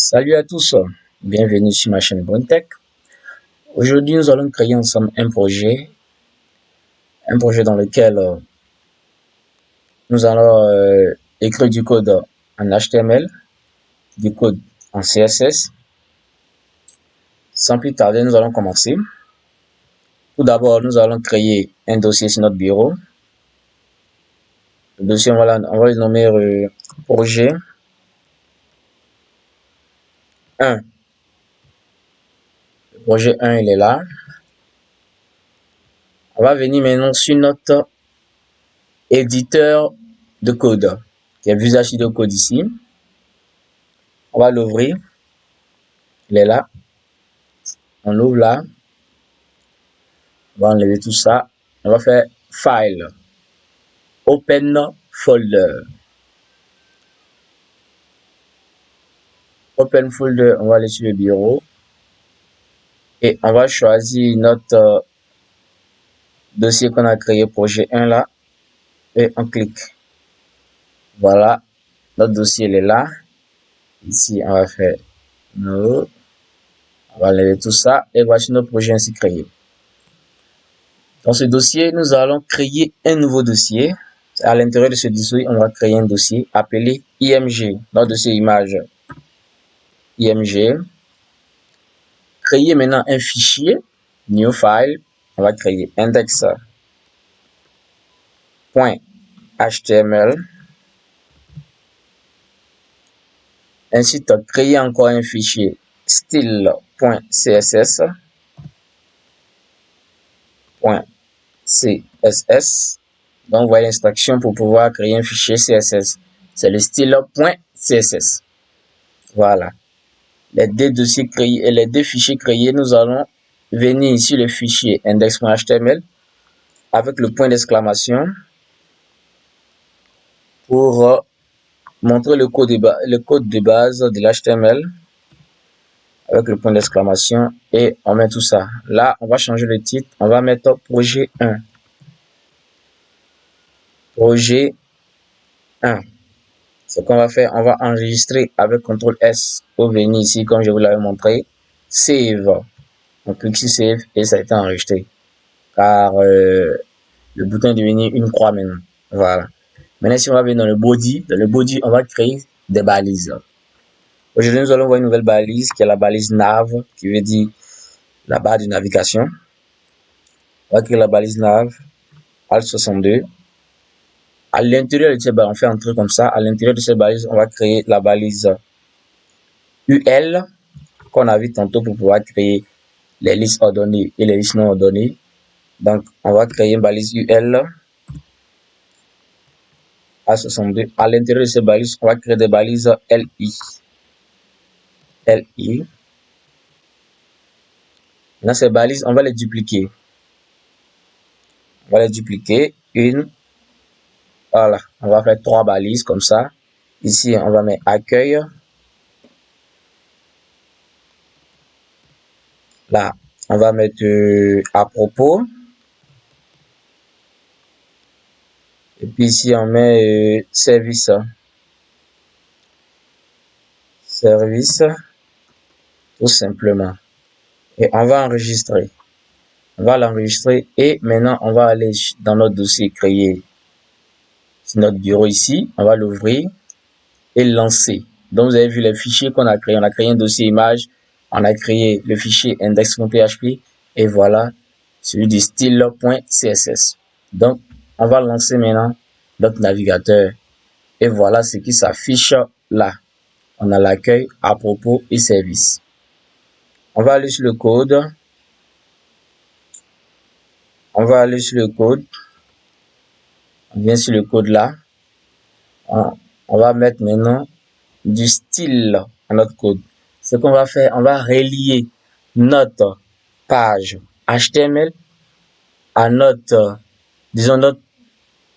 Salut à tous, bienvenue sur ma chaîne BrunTech. Aujourd'hui, nous allons créer ensemble un projet dans lequel nous allons écrire du code en HTML, du code en CSS. Sans plus tarder, nous allons commencer. Tout d'abord, nous allons créer un dossier sur notre bureau. Le dossier, on va le nommer projet 1. Le projet 1, il est là. On va venir maintenant sur notre éditeur de code, qui est Visual Studio Code ici. On va l'ouvrir. Il est là. On l'ouvre là. On va enlever tout ça. On va faire File. Open Folder. Open Folder. On va aller sur le bureau. Et on va choisir notre dossier qu'on a créé, projet 1 là. Et on clique. Voilà. Notre dossier il est là. Ici, on va faire No. On va enlever tout ça. Et voici notre projet ainsi créé. Dans ce dossier, nous allons créer un nouveau dossier. À l'intérieur de ce dossier, on va créer un dossier appelé IMG. Notre dossier image IMG. Créer maintenant un fichier, new file. On va créer index.html. Ensuite, créer encore un fichier style.css. .css. Donc, vous voyez l'instruction pour pouvoir créer un fichier CSS. C'est le style.css. Voilà. Les deux dossiers créés et les deux fichiers créés, nous allons venir ici le fichier index.html avec le point d'exclamation pour montrer le code de base de l'HTML avec le point d'exclamation et on met tout ça. Là, on va changer le titre, on va mettre projet 1. Projet 1. Ce qu'on va faire, on va enregistrer avec CTRL S pour venir ici comme je vous l'avais montré. Save. On clique sur Save et ça a été enregistré. Car le bouton est devenu une croix maintenant. Voilà. Maintenant, si on va venir dans le body, on va créer des balises. Aujourd'hui, nous allons voir une nouvelle balise qui est la balise nav, qui veut dire la barre de navigation. On va créer la balise nav, Alt62. À l'intérieur de cette balise, on fait un truc comme ça. À l'intérieur de cette balise, on va créer la balise UL qu'on a vu tantôt pour pouvoir créer les listes ordonnées et les listes non ordonnées. Donc, on va créer une balise UL A62. À l'intérieur de ces balises, on va créer des balises LI. Dans ces balises, on va les dupliquer. On va les dupliquer. Une. Voilà. On va faire 3 balises comme ça. Ici, on va mettre accueil. Là, on va mettre à propos. Et puis ici, on met service. Service. Tout simplement. Et on va enregistrer. On va l'enregistrer et maintenant, on va aller dans notre dossier créé sur notre bureau ici. On va l'ouvrir et lancer. Donc, vous avez vu les fichiers qu'on a créé. On a créé un dossier image. On a créé le fichier index.php et voilà celui du style.css. Donc, on va lancer maintenant notre navigateur et voilà ce qui s'affiche là. On a l'accueil, à propos et service. On va aller sur le code. On va aller sur le code. On vient sur le code là. On va mettre maintenant du style à notre code. Ce qu'on va faire, on va relier notre page HTML à notre, disons notre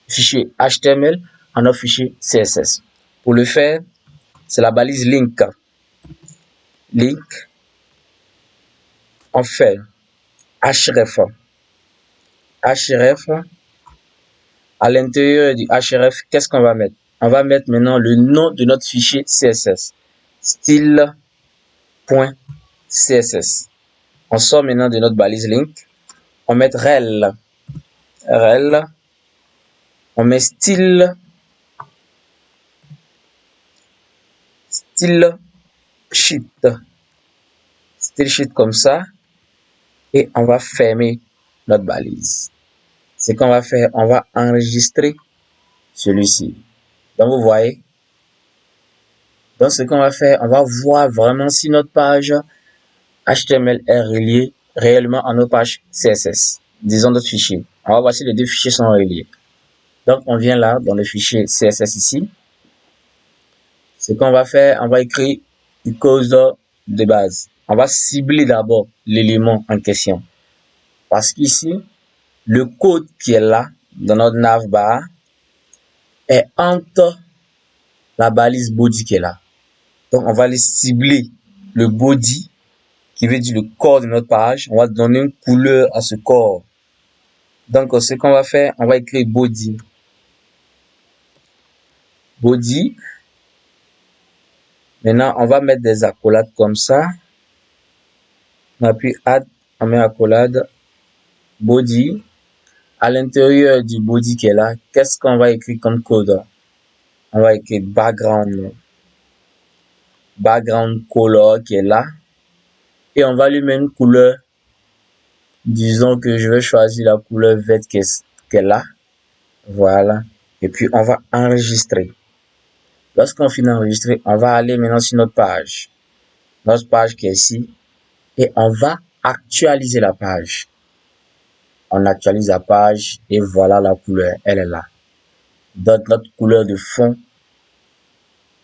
fichier HTML à notre fichier CSS. Pour le faire, c'est la balise link. Link, on fait href. Href, à l'intérieur du href, qu'est-ce qu'on va mettre? On va mettre maintenant le nom de notre fichier CSS. Style .css. On sort maintenant de notre balise link. On met rel. On met style sheet. Style sheet comme ça. Et on va fermer notre balise. Ce qu'on va faire, on va enregistrer celui-ci. Donc vous voyez. Donc ce qu'on va faire, on va voir vraiment si notre page HTML est reliée réellement à nos pages CSS. Disons notre fichier. On va voir si les deux fichiers sont reliés. Donc on vient là dans le fichier CSS ici. Ce qu'on va faire, on va écrire une code de base. On va cibler d'abord l'élément en question. Parce qu'ici, le code qui est là, dans notre navbar, est entre la balise body qui est là. Donc, on va aller cibler le body, qui veut dire le corps de notre page. On va donner une couleur à ce corps. Donc, ce qu'on va faire, on va écrire body. Body. Maintenant, on va mettre des accolades comme ça. On appuie add, on met accolade. Body. À l'intérieur du body qui est là, qu'est-ce qu'on va écrire comme code? On va écrire background color qui est là. Et on va lui mettre une couleur. Disons que je vais choisir la couleur verte qui est là. Voilà. Et puis, on va enregistrer. Lorsqu'on finit d'enregistrer, on va aller maintenant sur notre page. Notre page qui est ici. Et on va actualiser la page. On actualise la page et voilà la couleur. Elle est là. Donc, notre couleur de fond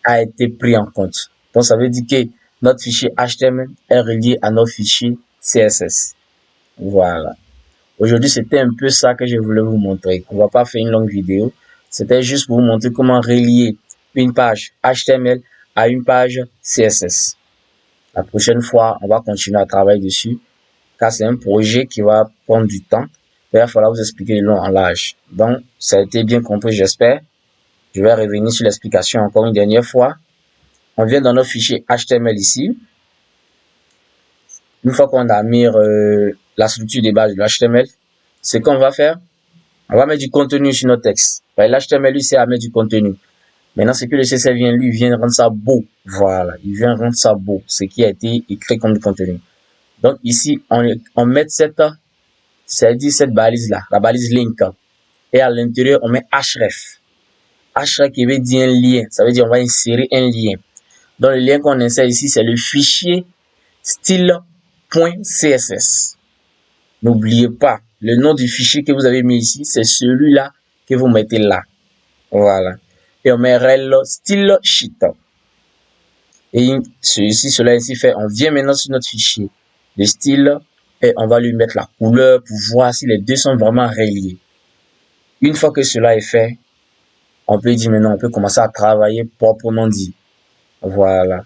a été pris en compte. Donc, ça veut dire que notre fichier HTML est relié à notre fichier CSS. Voilà. Aujourd'hui, c'était un peu ça que je voulais vous montrer. On va pas faire une longue vidéo. C'était juste pour vous montrer comment relier une page HTML à une page CSS. La prochaine fois, on va continuer à travailler dessus, car c'est un projet qui va prendre du temps. Il va falloir vous expliquer le long en large. Donc, ça a été bien compris, j'espère. Je vais revenir sur l'explication encore une dernière fois. On vient dans notre fichier HTML ici. Une fois qu'on a mis la structure de base de l'HTML, ce qu'on va faire, on va mettre du contenu sur notre texte. L'HTML, lui, c'est à mettre du contenu. Maintenant, ce que le CSS vient rendre ça beau. Voilà, il vient rendre ça beau, ce qui a été écrit comme du contenu. Donc ici, on met cette balise-là, la balise link. Et à l'intérieur, on met href. Href qui veut dire un lien. Ça veut dire on va insérer un lien. Donc le lien qu'on insère ici, c'est le fichier style.css. N'oubliez pas, le nom du fichier que vous avez mis ici, c'est celui-là que vous mettez là. Voilà. Et on met rel style sheet. Et cela ici fait, on vient maintenant sur notre fichier de style et on va lui mettre la couleur pour voir si les deux sont vraiment reliés. Une fois que cela est fait, on peut dire maintenant, on peut commencer à travailler proprement dit. Voilà.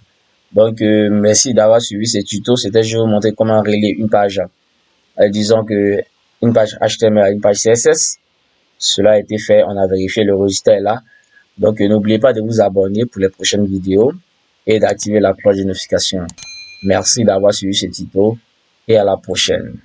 Donc, merci d'avoir suivi ce tuto. C'était juste vous montrer comment relier une page. Disons que une page HTML à une page CSS. Cela a été fait. On a vérifié le résultat est là. Donc, n'oubliez pas de vous abonner pour les prochaines vidéos et d'activer la cloche de notification. Merci d'avoir suivi ce tuto et à la prochaine.